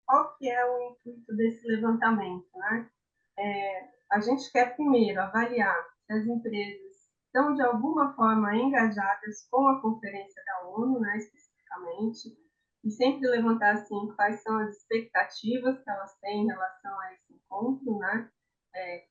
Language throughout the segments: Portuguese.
qual que é o intuito desse levantamento, né? A gente quer primeiro avaliar se as empresas estão de alguma forma engajadas com a Conferência da ONU, né, especificamente, e sempre levantar assim quais são as expectativas que elas têm em relação a esse encontro, né?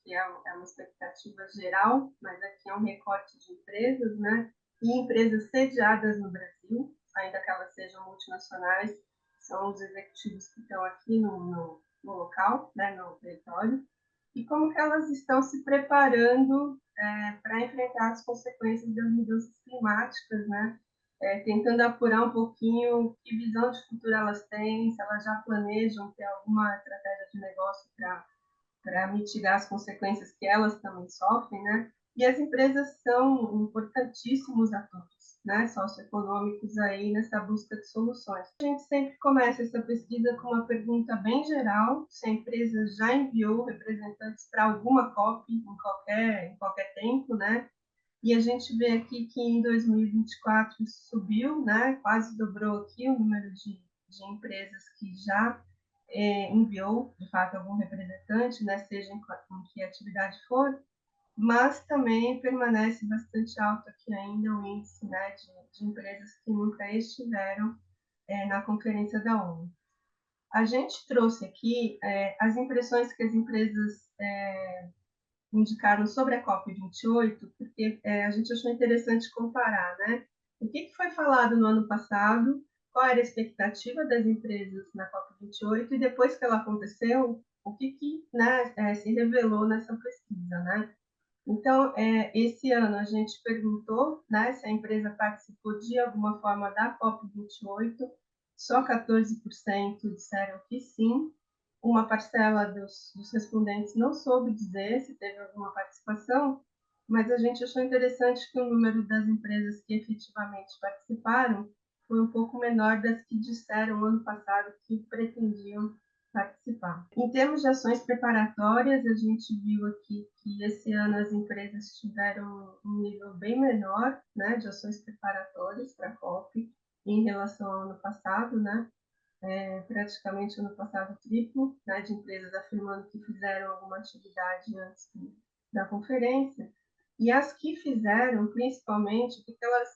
Que é uma expectativa geral, mas aqui é um recorte de empresas, né? E empresas sediadas no Brasil, ainda que elas sejam multinacionais, são os executivos que estão aqui no local, né, no território, e como que elas estão se preparando para enfrentar as consequências das mudanças climáticas, né? Tentando apurar um pouquinho que visão de futuro elas têm, se elas já planejam ter alguma estratégia de negócio para mitigar as consequências que elas também sofrem, né? E as empresas são importantíssimos atores, né, socioeconômicos aí nessa busca de soluções. A gente sempre começa essa pesquisa com uma pergunta bem geral, se a empresa já enviou representantes para alguma COP em qualquer tempo, né? E a gente vê aqui que em 2024 subiu, né? Quase dobrou aqui o número de empresas que já enviou, de fato, algum representante, né, seja em que atividade for, mas também permanece bastante alto aqui ainda o índice, né, de empresas que nunca estiveram na Conferência da ONU. A gente trouxe aqui as impressões que as empresas indicaram sobre a COP28, porque a gente achou interessante comparar, né? O que foi falado no ano passado, qual era a expectativa das empresas na COP28 e depois que ela aconteceu, o que né, se revelou nessa pesquisa, né? Então, esse ano a gente perguntou, né, se a empresa participou de alguma forma da COP28, só 14% disseram que sim, uma parcela dos respondentes não soube dizer se teve alguma participação, mas a gente achou interessante que o número das empresas que efetivamente participaram foi um pouco menor das que disseram ano passado que pretendiam participar. Em termos de ações preparatórias, a gente viu aqui que esse ano as empresas tiveram um nível bem menor, né, de ações preparatórias para a COP em relação ao ano passado, né? Praticamente ano passado triplo, né, de empresas afirmando que fizeram alguma atividade antes da conferência, e as que fizeram, principalmente, porque elas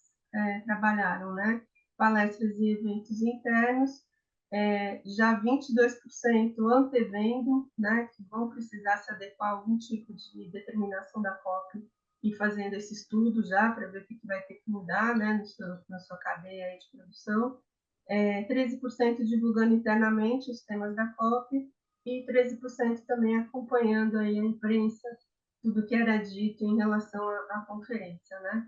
trabalharam, né, palestras e eventos internos, já 22% antevendo, né, que vão precisar se adequar a algum tipo de determinação da COP e fazendo esse estudo já para ver o que vai ter que mudar, né, na sua cadeia de produção. 13% divulgando internamente os temas da COP e 13% também acompanhando aí a imprensa, tudo que era dito em relação à conferência, né?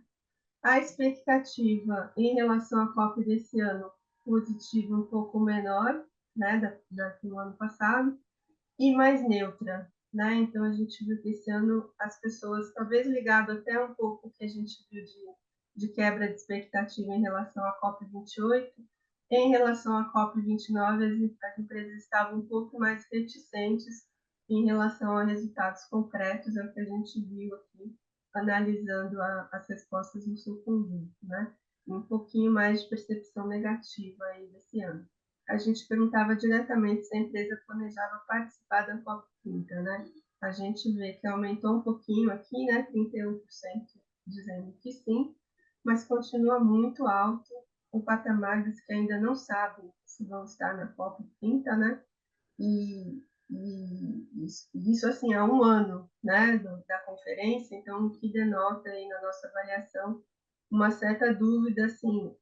A expectativa em relação à COP desse ano, positiva um pouco menor, né, que no ano passado, e mais neutra, né? Então a gente viu que esse ano as pessoas, talvez ligado até um pouco o que a gente viu de quebra de expectativa em relação à COP28, em relação à COP29, as empresas estavam um pouco mais reticentes em relação a resultados concretos, é o que a gente viu aqui, analisando as respostas no seu conjunto, né? Um pouquinho mais de percepção negativa aí desse ano. A gente perguntava diretamente se a empresa planejava participar da COP30, né? A gente vê que aumentou um pouquinho aqui, né? 31% dizendo que sim, mas continua muito alto o patamar dos que ainda não sabem se vão estar na COP30, né? E isso, assim, há um ano, né, da conferência, então, o que denota aí na nossa avaliação uma certa dúvida, assim,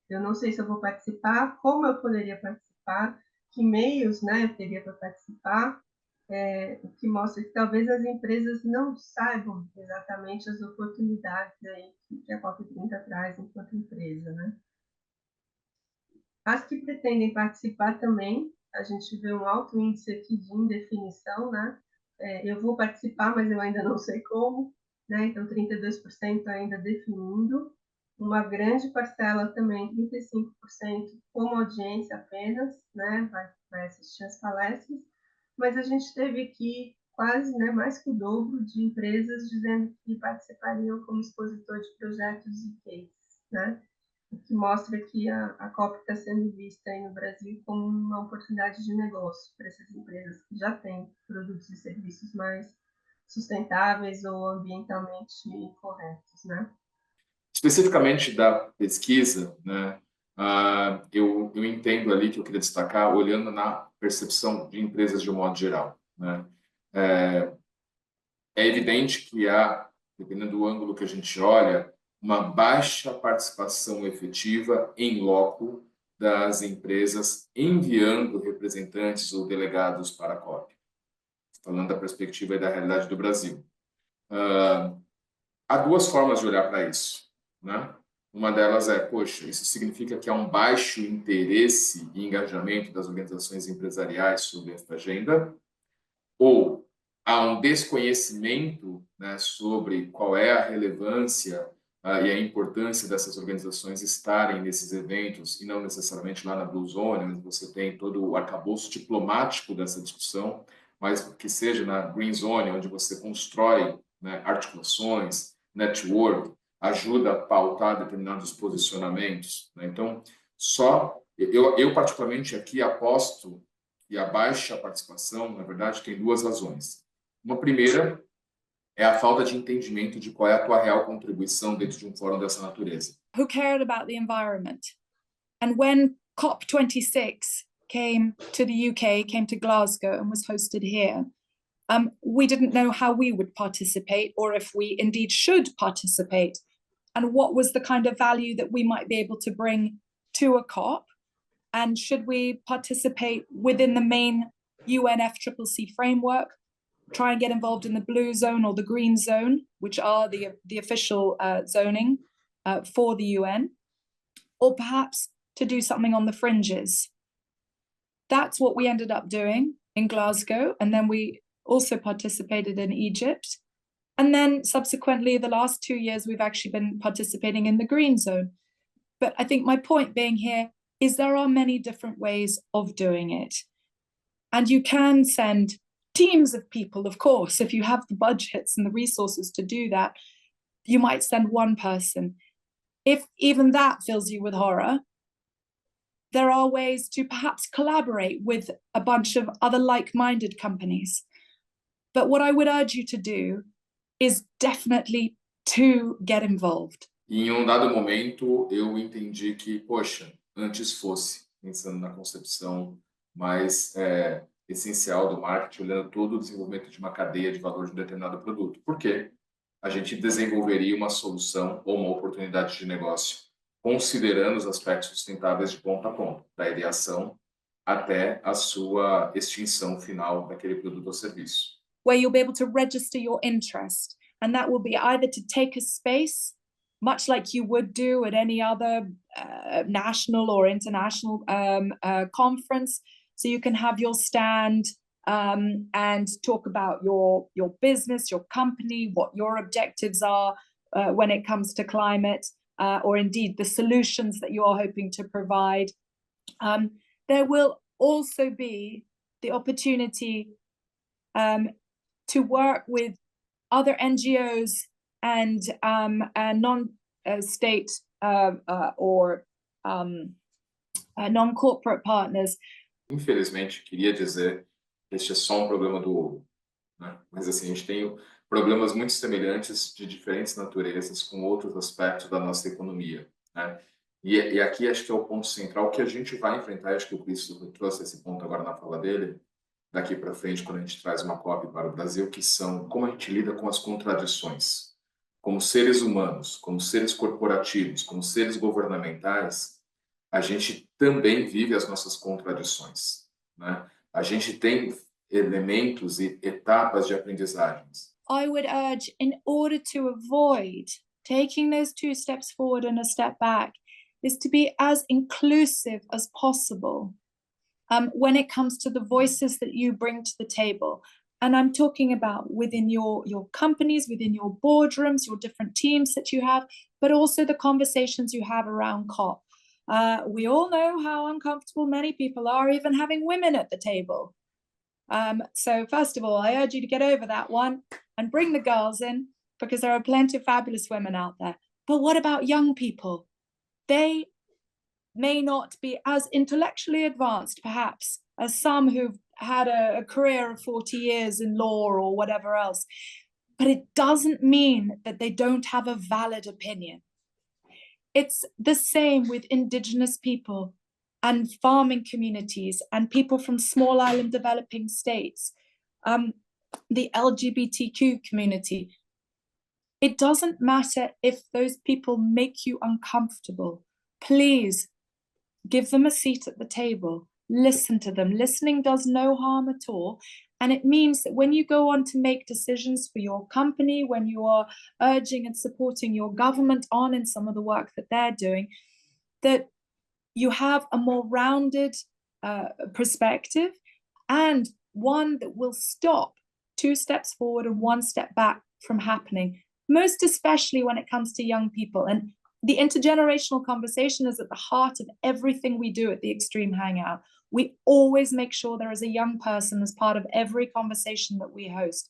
eu não sei se eu vou participar, como eu poderia participar, que meios, né, eu teria para participar, o que mostra que talvez as empresas não saibam exatamente as oportunidades aí que a COP30 traz enquanto empresa, né? As que pretendem participar também, a gente vê um alto índice aqui de indefinição, né? Eu vou participar, mas eu ainda não sei como, né? Então, 32% ainda definindo, uma grande parcela também, 35% como audiência apenas, né? Vai assistir as palestras, mas a gente teve aqui quase, né, mais que o dobro de empresas dizendo que participariam como expositor de projetos e cases, né? o que mostra que a COP está sendo vista aí no Brasil como uma oportunidade de negócio para essas empresas que já têm produtos e serviços mais sustentáveis ou ambientalmente corretos, né? Especificamente da pesquisa, né, eu entendo ali que eu queria destacar, olhando na percepção de empresas de um modo geral. Né? É evidente que há, dependendo do ângulo que a gente olha, uma baixa participação efetiva em loco das empresas enviando representantes ou delegados para a COP, falando da perspectiva e da realidade do Brasil. Há duas formas de olhar para isso, né? Uma delas é, poxa, isso significa que há um baixo interesse e engajamento das organizações empresariais sobre esta agenda, ou há um desconhecimento, né, sobre qual é a relevância e a importância dessas organizações estarem nesses eventos e não necessariamente lá na Blue Zone, onde você tem todo o arcabouço diplomático dessa discussão, mas que seja na Green Zone, onde você constrói, né, articulações, network, ajuda a pautar determinados posicionamentos. Né? Então, eu particularmente aqui aposto e a baixa participação, na verdade, tem duas razões. Uma primeira é a falta de entendimento de qual é a tua real contribuição dentro de um fórum dessa natureza. Who cared about the environment? And when COP26 came to the UK, came to Glasgow and was hosted here, we didn't know how we would participate or if we indeed should participate and what was the kind of value that we might be able to bring to a COP. And should we participate within the main UNFCCC framework, try and get involved in the blue zone or the green zone, which are the official zoning for the UN, or perhaps to do something on the fringes. That's what we ended up doing in Glasgow. And then we also participated in Egypt. And then subsequently, the last 2 years, we've actually been participating in the green zone. But I think my point being here is there are many different ways of doing it. And you can send teams of people, of course, if you have the budgets and the resources to do that, you might send one person. If even that fills you with horror, there are ways to perhaps collaborate with a bunch of other like-minded companies. But what I would urge you to do is definitely to get involved. E em um dado momento, eu entendi que, poxa, antes fosse, pensando na concepção mais essencial do marketing, olhando todo o desenvolvimento de uma cadeia de valor de um determinado produto. Por quê? A gente desenvolveria uma solução ou uma oportunidade de negócio, considerando os aspectos sustentáveis de ponta a ponta, da ideação até a sua extinção final daquele produto ou serviço. Where you'll be able to register your interest, and that will be either to take a space, much like you would do at any other national or international conference, so you can have your stand and talk about your business, your company, what your objectives are when it comes to climate, or indeed the solutions that you are hoping to provide. There will also be the opportunity to work with other NGOs and non-state or non-corporate partners. Infelizmente, queria dizer que este é só um problema do ouro, né? Mas assim, a gente tem problemas muito semelhantes de diferentes naturezas com outros aspectos da nossa economia, né? E aqui acho que é o ponto central que a gente vai enfrentar, acho que o Cristo trouxe esse ponto agora na fala dele, daqui para frente, quando a gente traz uma COP para o Brasil, que são como a gente lida com as contradições. Como seres humanos, como seres corporativos, como seres governamentais, a gente também vive as nossas contradições, né? A gente tem elementos e etapas de aprendizagens. I would urge, in order to avoid taking those 2 steps forward and a step back, is to be as inclusive as possible when it comes to the voices that you bring to the table. And I'm talking about within your companies, within your boardrooms, your different teams that you have, but also the conversations you have around COP. We all know how uncomfortable many people are even having women at the table. So first of all, I urge you to get over that one and bring the girls in, because there are plenty of fabulous women out there. But what about young people? they may not be as intellectually advanced, perhaps, as some who've had a career of 40 years in law or whatever else. But it doesn't mean that they don't have a valid opinion. It's the same with indigenous people and farming communities and people from small island developing states, the LGBTQ community. It doesn't matter if those people make you uncomfortable. Please give them a seat at the table. Listen to them. Listening does no harm at all. And it means that when you go on to make decisions for your company, when you are urging and supporting your government on in some of the work that they're doing, that you have a more rounded perspective, and one that will stop 2 steps forward and 1 step back from happening, most especially when it comes to young people. And the intergenerational conversation is at the heart of everything we do at the Extreme Hangout. We always make sure there is a young person as part of every conversation that we host.